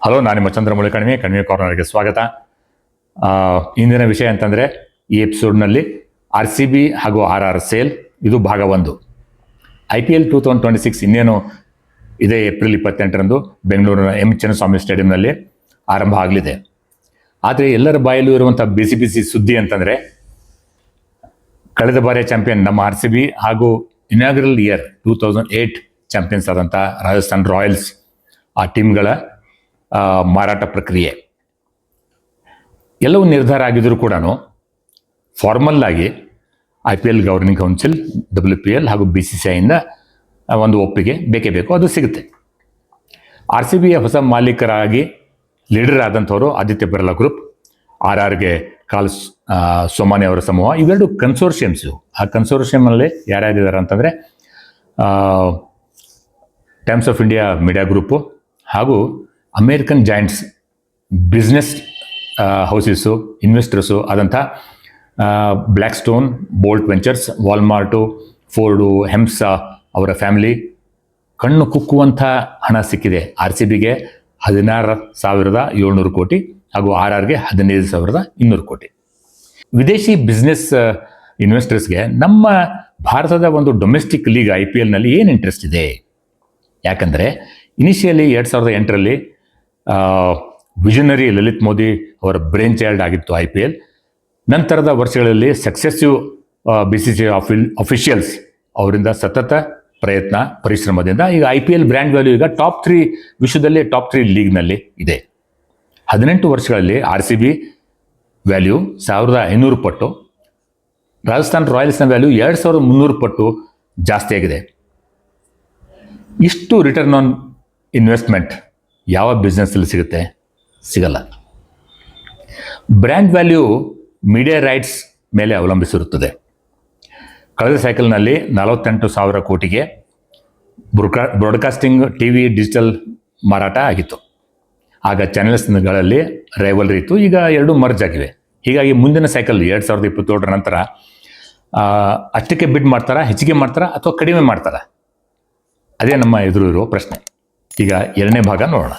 Hello, ನಾನು ನಿಮ್ಮ ಚಂದ್ರಮೌಳಿ ಕಣಿವೆ ಕಾರ್ನರ್ಗೆ ಸ್ವಾಗತ. ಇಂದಿನ ವಿಷಯ ಅಂತಂದರೆ, ಈ ಎಪಿಸೋಡ್ನಲ್ಲಿ RCB ಹಾಗೂ RR ಸೇಲ್, ಇದು ಭಾಗ 1. IPL 2026 ಇನ್ನೇನು ಇದೇ ಏಪ್ರಿಲ್ 28ರಂದು ಬೆಂಗಳೂರಿನ M ಚಿನ್ನಸ್ವಾಮಿ ಸ್ಟೇಡಿಯಂನಲ್ಲಿ ಆರಂಭ ಆಗಲಿದೆ. ಆದರೆ ಎಲ್ಲರ ಬಾಯಲ್ಲೂ ಇರುವಂಥ ಬಿಸಿ ಸುದ್ದಿ ಅಂತಂದರೆ, ಕಳೆದ ಬಾರಿಯ ಚಾಂಪಿಯನ್ ನಮ್ಮ RCB ಹಾಗೂ ಇನಾಗ್ರಲ್ ಇಯರ್ 2008 ಚಾಂಪಿಯನ್ಸ್ ಆದಂಥ ರಾಜಸ್ಥಾನ್ ರಾಯಲ್ಸ್ ಆ ಟೀಮ್ಗಳ ಮಾರಾಟ ಪ್ರಕ್ರಿಯೆ ಎಲ್ಲವೂ ನಿರ್ಧಾರ ಆಗಿದ್ರೂ ಕೂಡ ಫಾರ್ಮಲ್ ಆಗಿ IPL ಗವರ್ನಿಂಗ್ ಕೌನ್ಸಿಲ್, WPL ಹಾಗೂ BCCIಯಿಂದ ಒಂದು ಒಪ್ಪಿಗೆ ಬೇಕೇ ಬೇಕು, ಅದು ಸಿಗುತ್ತೆ. RCBಯ ಹೊಸ ಮಾಲೀಕರಾಗಿ ಲೀಡರ್ ಆದಂಥವರು ಆದಿತ್ಯ ಬಿರ್ಲಾ ಗ್ರೂಪ್, RRಗೆ ಕಾಲ್ ಸೋಮಾನಿ ಅವರ ಸಮೂಹ, ಇವೆರಡು ಕನ್ಸೋರ್ಷಿಯಮ್ಸು. ಆ ಕನ್ಸೋರ್ಷಿಯಮಲ್ಲಿ ಯಾರ್ಯಾರಿದ್ದಾರೆ ಅಂತಂದರೆ, Times of India media group ಹಾಗೂ American giants business houses, investors ಆದಂಥ Blackstone, Bolt Ventures, Walmart, Ford, ಹೆಮ್ಸಾ ಅವರ ಫ್ಯಾಮಿಲಿ. ಕಣ್ಣು ಕುಕ್ಕುವಂಥ ಹಣ ಸಿಕ್ಕಿದೆ RCBಗೆ 16,700 ಕೋಟಿ ಹಾಗೂ RRಗೆ 15,200 ಕೋಟಿ. ವಿದೇಶಿ ಬಿಸ್ನೆಸ್ ಇನ್ವೆಸ್ಟರ್ಸ್ಗೆ ನಮ್ಮ ಭಾರತದ ಒಂದು ಡೊಮೆಸ್ಟಿಕ್ ಲೀಗ್ IPLನಲ್ಲಿ ಏನು ಇಂಟ್ರೆಸ್ಟ್ ಇದೆ? ಯಾಕಂದರೆ ಇನಿಷಿಯಲಿ 2008ರಲ್ಲಿ ವಿಷನರಿ ಲಲಿತ್ ಮೋದಿ ಅವರ ಬ್ರೈನ್ ಚೈಲ್ಡ್ ಆಗಿತ್ತು IPL. ನಂತರದ ವರ್ಷಗಳಲ್ಲಿ ಸಕ್ಸೆಸಿವ್ BCCI ಅಫಿಷಿಯಲ್ಸ್ ಅವರಿಂದ ಸತತ ಪ್ರಯತ್ನ, ಪರಿಶ್ರಮದಿಂದ ಈಗ IPL ಬ್ರ್ಯಾಂಡ್ ವ್ಯಾಲ್ಯೂ ಈಗ ಟಾಪ್ 3 ವಿಶ್ವದಲ್ಲೇ ಟಾಪ್ 3 ಲೀಗ್ನಲ್ಲಿ ಇದೆ. 18 ವರ್ಷಗಳಲ್ಲಿ RCB ವ್ಯಾಲ್ಯೂ 1,500 ಪಟ್ಟು, ರಾಜಸ್ಥಾನ್ ರಾಯಲ್ಸ್ನ ವ್ಯಾಲ್ಯೂ 2,300 ಪಟ್ಟು ಜಾಸ್ತಿ ಆಗಿದೆ. ಇಷ್ಟು ರಿಟರ್ನ್ ಆನ್ ಇನ್ವೆಸ್ಟ್ಮೆಂಟ್ ಯಾವ ಬಿಸ್ನೆಸ್ಸಲ್ಲಿ ಸಿಗುತ್ತೆ? ಸಿಗಲ್ಲ. ಬ್ರ್ಯಾಂಡ್ ವ್ಯಾಲ್ಯೂ ಮೀಡಿಯಾ ರೈಟ್ಸ್ ಮೇಲೆ ಅವಲಂಬಿಸಿರುತ್ತದೆ. ಕಳೆದ ಸೈಕಲ್ನಲ್ಲಿ 48,000 ಕೋಟಿಗೆ ಬ್ರಾಡ್ಕಾಸ್ಟಿಂಗ್, TV, ಡಿಜಿಟಲ್ ಮಾರಾಟ ಆಗಿತ್ತು. ಆಗ ಚಾನೆಲ್ಸ್ಗಳಲ್ಲಿ ರೈವಲ್ರಿ ಇತ್ತು. ಈಗ ಎರಡು ಮರ್ಜ್ ಆಗಿವೆ. ಹೀಗಾಗಿ ಮುಂದಿನ ಸೈಕಲ್ 2027 ನಂತರ ಅಷ್ಟಕ್ಕೆ ಬಿಡ್ ಮಾಡ್ತಾರಾ, ಹೆಚ್ಚಿಗೆ ಮಾಡ್ತಾರಾ ಅಥವಾ ಕಡಿಮೆ ಮಾಡ್ತಾರಾ? ಅದೇ ನಮ್ಮ ಎದುರು ಇರೋ ಪ್ರಶ್ನೆ. ಈಗ ಎರಡನೇ ಭಾಗ ನೋಡೋಣ.